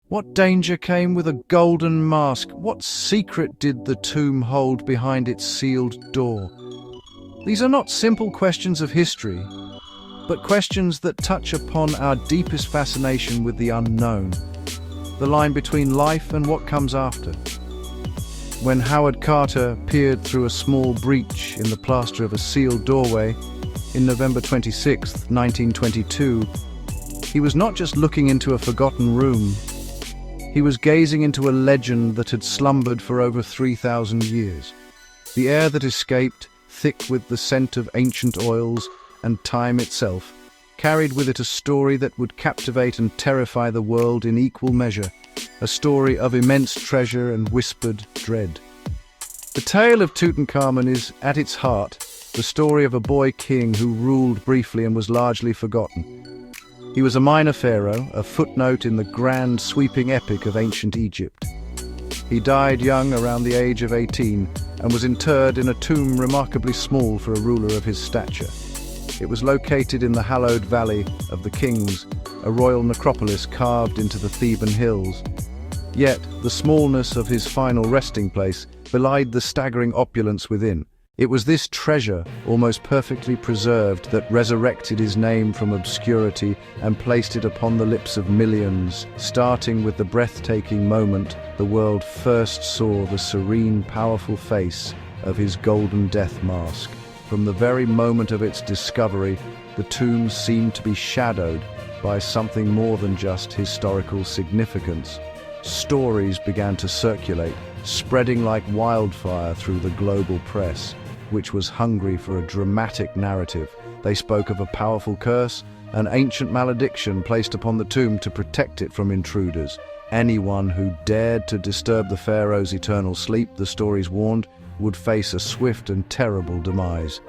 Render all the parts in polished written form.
What danger came with a golden mask? What secret did the tomb hold behind its sealed door? These are not simple questions of history, but questions that touch upon our deepest fascination with the unknown, the line between life and what comes after. When Howard Carter peered through a small breach in the plaster of a sealed doorway in November 26, 1922, he was not just looking into a forgotten room. He was gazing into a legend that had slumbered for over 3,000 years. The air that escaped, thick with the scent of ancient oils and time itself, carried with it a story that would captivate and terrify the world in equal measure, a story of immense treasure and whispered dread. The tale of Tutankhamun is, at its heart, the story of a boy king who ruled briefly and was largely forgotten. He was a minor pharaoh, a footnote in the grand, sweeping epic of ancient Egypt. He died young, around the age of 18, and was interred in a tomb remarkably small for a ruler of his stature. It was located in the hallowed Valley of the Kings, a royal necropolis carved into the Theban hills. Yet, the smallness of his final resting place belied the staggering opulence within. It was this treasure, almost perfectly preserved, that resurrected his name from obscurity and placed it upon the lips of millions, starting with the breathtaking moment the world first saw the serene, powerful face of his golden death mask. From the very moment of its discovery, the tomb seemed to be shadowed by something more than just historical significance. Stories began to circulate, spreading like wildfire through the global press, which was hungry for a dramatic narrative. They spoke of a powerful curse, an ancient malediction placed upon the tomb to protect it from intruders. Anyone who dared to disturb the pharaoh's eternal sleep, the stories warned, would face a swift and terrible demise.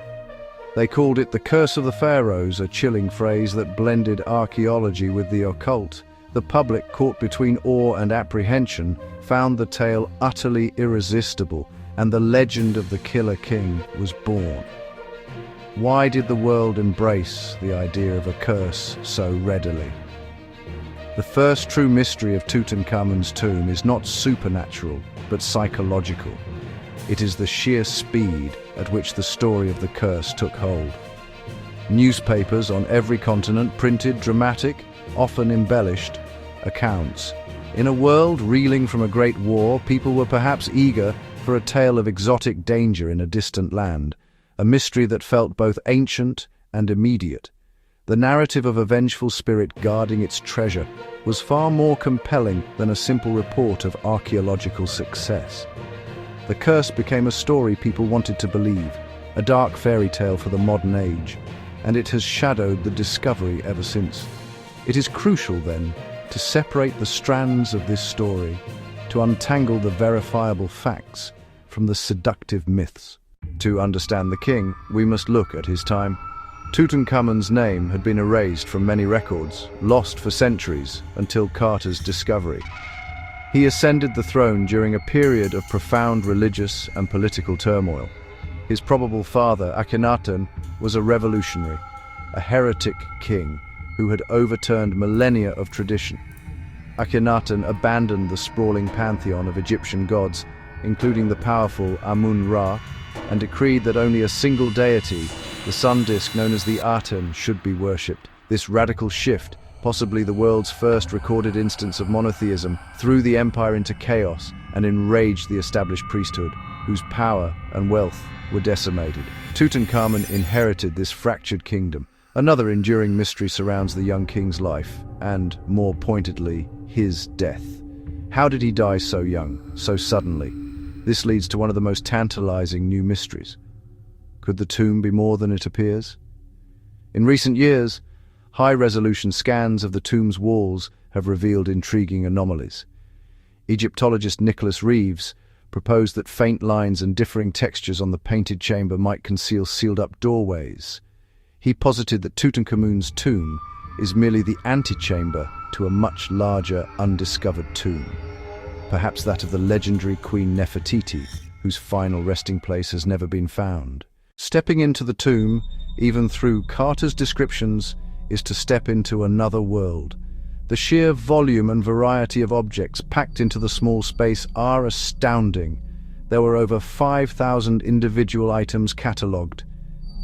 They called it the Curse of the Pharaohs, a chilling phrase that blended archaeology with the occult. The public, caught between awe and apprehension, found the tale utterly irresistible, and the legend of the Killer King was born. Why did the world embrace the idea of a curse so readily? The first true mystery of Tutankhamun's tomb is not supernatural, but psychological. It is the sheer speed at which the story of the curse took hold. Newspapers on every continent printed dramatic, often embellished, accounts. In a world reeling from a great war, people were perhaps eager for a tale of exotic danger in a distant land, a mystery that felt both ancient and immediate. The narrative of a vengeful spirit guarding its treasure was far more compelling than a simple report of archaeological success. The curse became a story people wanted to believe, a dark fairy tale for the modern age, and it has shadowed the discovery ever since. It is crucial, then, to separate the strands of this story, to untangle the verifiable facts from the seductive myths. To understand the king, we must look at his time. Tutankhamun's name had been erased from many records, lost for centuries, until Carter's discovery. He ascended the throne during a period of profound religious and political turmoil. His probable father, Akhenaten, was a revolutionary, a heretic king who had overturned millennia of tradition. Akhenaten abandoned the sprawling pantheon of Egyptian gods, including the powerful Amun-Ra, and decreed that only a single deity, the sun disk known as the Aten, should be worshipped. This radical shift, possibly the world's first recorded instance of monotheism, threw the empire into chaos and enraged the established priesthood, whose power and wealth were decimated. Tutankhamun inherited this fractured kingdom. Another enduring mystery surrounds the young king's life, and, more pointedly, his death. How did he die so young, so suddenly? This leads to one of the most tantalizing new mysteries. Could the tomb be more than it appears? In recent years, high-resolution scans of the tomb's walls have revealed intriguing anomalies. Egyptologist Nicholas Reeves proposed that faint lines and differing textures on the painted chamber might conceal sealed-up doorways. He posited that Tutankhamun's tomb is merely the antechamber to a much larger, undiscovered tomb, perhaps that of the legendary Queen Nefertiti, whose final resting place has never been found. Stepping into the tomb, even through Carter's descriptions, is to step into another world, The sheer volume and variety of objects packed into the small space are astounding. There were over 5,000 individual items catalogued.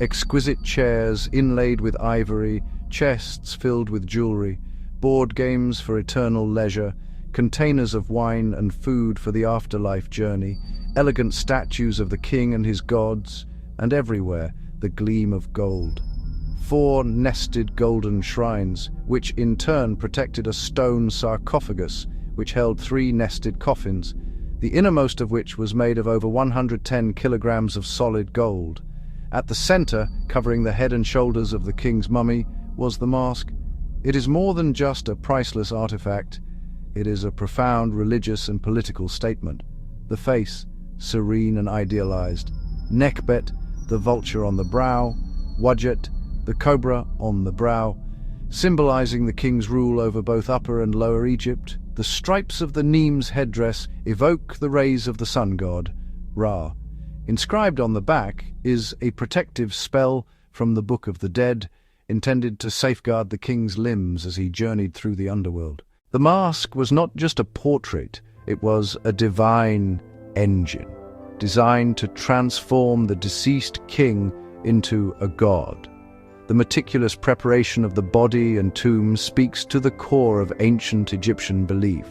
Exquisite chairs inlaid with ivory, chests filled with jewelry, board games for eternal leisure, containers of wine and food for the afterlife journey, elegant statues of the king and his gods, and everywhere the gleam of gold. 4 nested golden shrines, which in turn protected a stone sarcophagus, which held 3 nested coffins, the innermost of which was made of over 110 kilograms of solid gold. At the center, covering the head and shoulders of the king's mummy, was the mask. It is more than just a priceless artifact. It is a profound religious and political statement. The face, serene and idealized. Nekbet, the vulture on the brow. Wadjet, the cobra on the brow, symbolizing the king's rule over both Upper and Lower Egypt. The stripes of the Neem's headdress evoke the rays of the sun god, Ra. Inscribed on the back is a protective spell from the Book of the Dead, intended to safeguard the king's limbs as he journeyed through the underworld. The mask was not just a portrait, it was a divine engine, designed to transform the deceased king into a god. The meticulous preparation of the body and tomb speaks to the core of ancient Egyptian belief.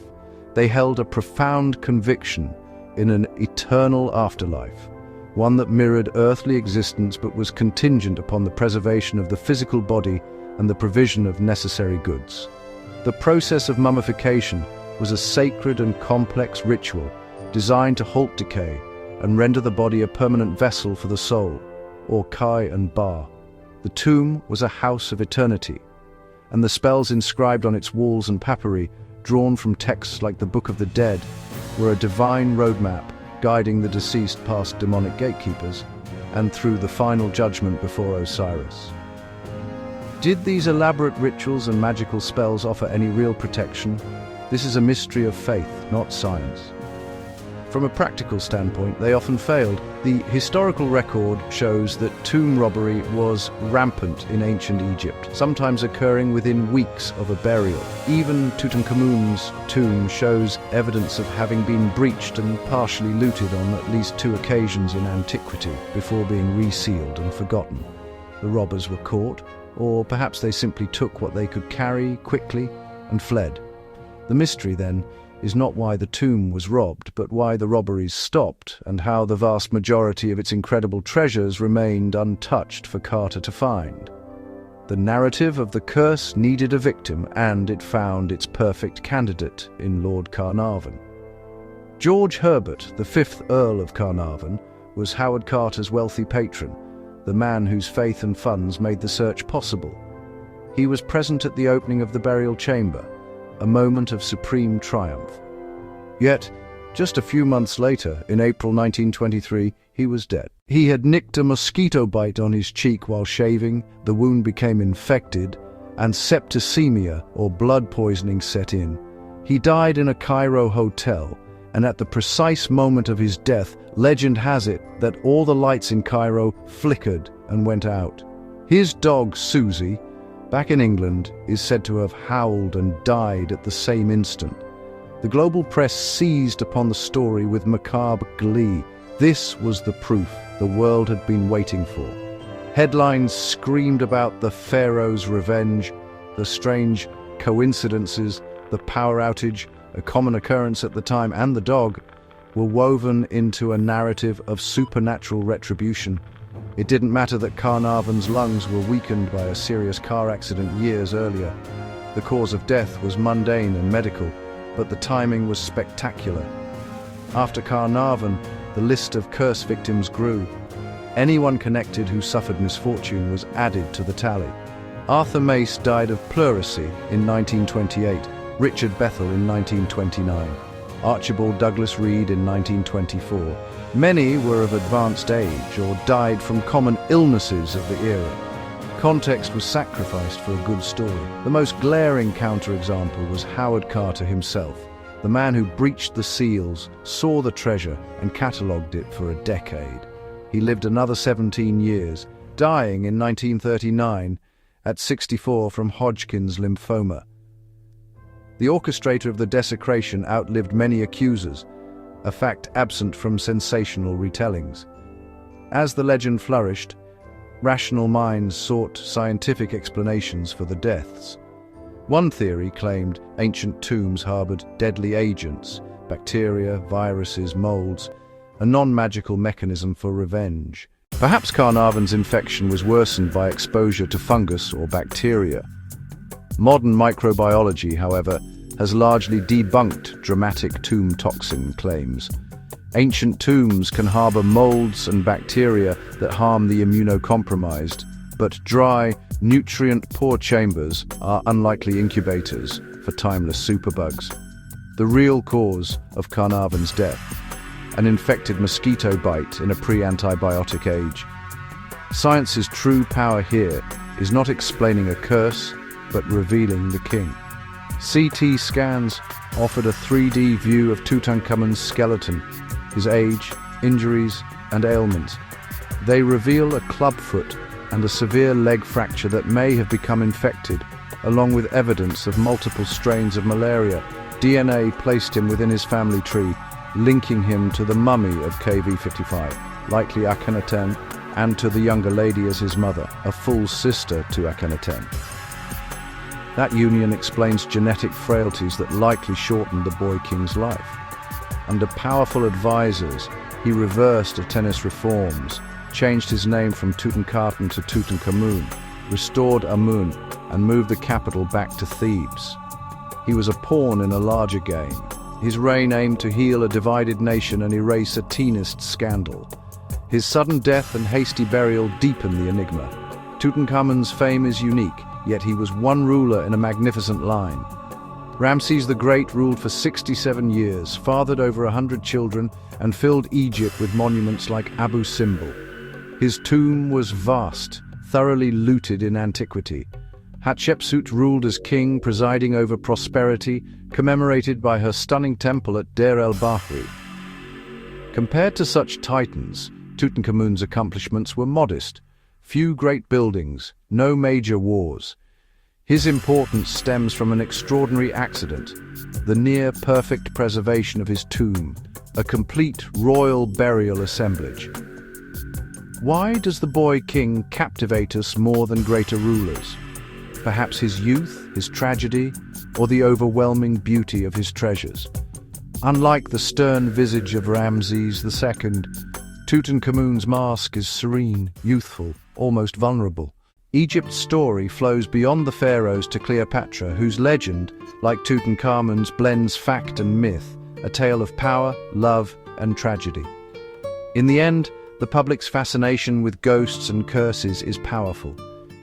They held a profound conviction in an eternal afterlife, one that mirrored earthly existence but was contingent upon the preservation of the physical body and the provision of necessary goods. The process of mummification was a sacred and complex ritual designed to halt decay and render the body a permanent vessel for the soul, or Kai and Ba. The tomb was a house of eternity, and the spells inscribed on its walls and papyri, drawn from texts like the Book of the Dead, were a divine roadmap guiding the deceased past demonic gatekeepers and through the final judgment before Osiris. Did these elaborate rituals and magical spells offer any real protection? This is a mystery of faith, not science. From a practical standpoint, they often failed. The historical record shows that tomb robbery was rampant in ancient Egypt, sometimes occurring within weeks of a burial. Even Tutankhamun's tomb shows evidence of having been breached and partially looted on at least 2 occasions in antiquity before being resealed and forgotten. The robbers were caught, or perhaps they simply took what they could carry quickly and fled. The mystery, then, is not why the tomb was robbed, but why the robberies stopped, and how the vast majority of its incredible treasures remained untouched for Carter to find. The narrative of the curse needed a victim, and it found its perfect candidate in Lord Carnarvon. George Herbert, the 5th Earl of Carnarvon, was Howard Carter's wealthy patron, the man whose faith and funds made the search possible. He was present at the opening of the burial chamber, a moment of supreme triumph. Yet, just a few months later, in April 1923, he was dead. He had nicked a mosquito bite on his cheek while shaving, the wound became infected, and septicemia, or blood poisoning, set in. He died in a Cairo hotel, and at the precise moment of his death, legend has it that all the lights in Cairo flickered and went out. His dog, Susie, back in England, is said to have howled and died at the same instant. The global press seized upon the story with macabre glee. This was the proof the world had been waiting for. Headlines screamed about the pharaoh's revenge, the strange coincidences, the power outage, a common occurrence at the time, and the dog, were woven into a narrative of supernatural retribution. It didn't matter that Carnarvon's lungs were weakened by a serious car accident years earlier. The cause of death was mundane and medical, but the timing was spectacular. After Carnarvon, the list of curse victims grew. Anyone connected who suffered misfortune was added to the tally. Arthur Mace died of pleurisy in 1928, Richard Bethel in 1929, Archibald Douglas Reed in 1924. Many were of advanced age or died from common illnesses of the era. Context was sacrificed for a good story. The most glaring counterexample was Howard Carter himself, the man who breached the seals, saw the treasure, and catalogued it for a decade. He lived another 17 years, dying in 1939 at 64 from Hodgkin's lymphoma. The orchestrator of the desecration outlived many accusers, a fact absent from sensational retellings. As the legend flourished, rational minds sought scientific explanations for the deaths. One theory claimed ancient tombs harbored deadly agents, bacteria, viruses, molds, a non-magical mechanism for revenge. Perhaps Carnarvon's infection was worsened by exposure to fungus or bacteria. Modern microbiology, however, has largely debunked dramatic tomb toxin claims. Ancient tombs can harbor molds and bacteria that harm the immunocompromised, but dry, nutrient-poor chambers are unlikely incubators for timeless superbugs. The real cause of Carnarvon's death: an infected mosquito bite in a pre-antibiotic age. Science's true power here is not explaining a curse, but revealing the king. CT scans offered a 3D view of Tutankhamun's skeleton, his age, injuries, and ailments. They reveal a clubfoot and a severe leg fracture that may have become infected, along with evidence of multiple strains of malaria. DNA placed him within his family tree, linking him to the mummy of KV-55, likely Akhenaten, and to the younger lady as his mother, a full sister to Akhenaten. That union explains genetic frailties that likely shortened the boy king's life. Under powerful advisors, he reversed Atenis reforms, changed his name from Tutankhamun to Tutankhamun, restored Amun, and moved the capital back to Thebes. He was a pawn in a larger game. His reign aimed to heal a divided nation and erase a teenist scandal. His sudden death and hasty burial deepen the enigma. Tutankhamun's fame is unique, yet he was one ruler in a magnificent line. Ramses the Great ruled for 67 years, fathered over 100 children, and filled Egypt with monuments like Abu Simbel. His tomb was vast, thoroughly looted in antiquity. Hatshepsut ruled as king, presiding over prosperity, commemorated by her stunning temple at Deir el-Bahri. Compared to such titans, Tutankhamun's accomplishments were modest. Few great buildings, no major wars. His importance stems from an extraordinary accident: the near-perfect preservation of his tomb, a complete royal burial assemblage. Why does the boy king captivate us more than greater rulers? Perhaps his youth, his tragedy, or the overwhelming beauty of his treasures. Unlike the stern visage of Ramses II, Tutankhamun's mask is serene, youthful, almost vulnerable. Egypt's story flows beyond the pharaohs to Cleopatra, whose legend, like Tutankhamun's, blends fact and myth, a tale of power, love, and tragedy. In the end, the public's fascination with ghosts and curses is powerful.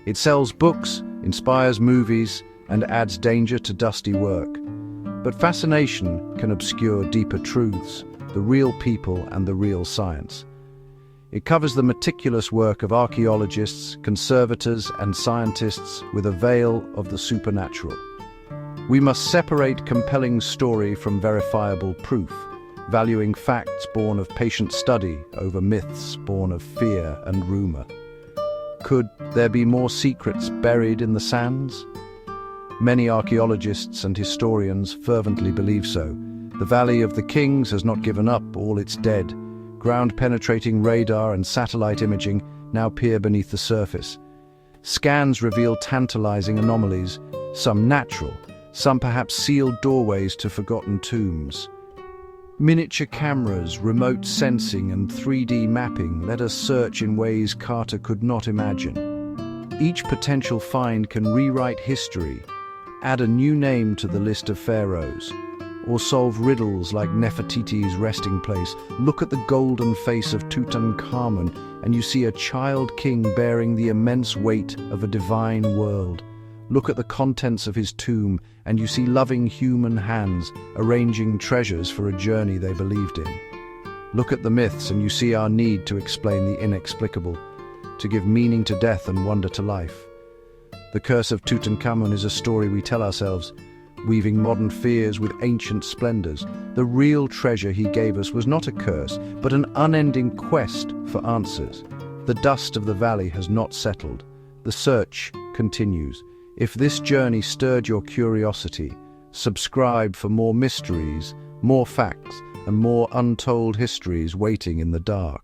It sells books, inspires movies, and adds danger to dusty work. But fascination can obscure deeper truths, the real people and the real science. It covers the meticulous work of archaeologists, conservators, and scientists with a veil of the supernatural. We must separate compelling story from verifiable proof, valuing facts born of patient study over myths born of fear and rumor. Could there be more secrets buried in the sands? Many archaeologists and historians fervently believe so. The Valley of the Kings has not given up all its dead. Ground-penetrating radar and satellite imaging now peer beneath the surface. Scans reveal tantalizing anomalies, some natural, some perhaps sealed doorways to forgotten tombs. Miniature cameras, remote sensing, and 3D mapping let us search in ways Carter could not imagine. Each potential find can rewrite history, add a new name to the list of pharaohs, or solve riddles like Nefertiti's resting place. Look at the golden face of Tutankhamun, and you see a child king bearing the immense weight of a divine world. Look at the contents of his tomb, and you see loving human hands arranging treasures for a journey they believed in. Look at the myths, and you see our need to explain the inexplicable, to give meaning to death and wonder to life. The Curse of Tutankhamun is a story we tell ourselves, weaving modern fears with ancient splendors. The real treasure he gave us was not a curse, but an unending quest for answers. The dust of the valley has not settled. The search continues. If this journey stirred your curiosity, Subscribe for more mysteries, more facts, and more untold histories waiting in the dark.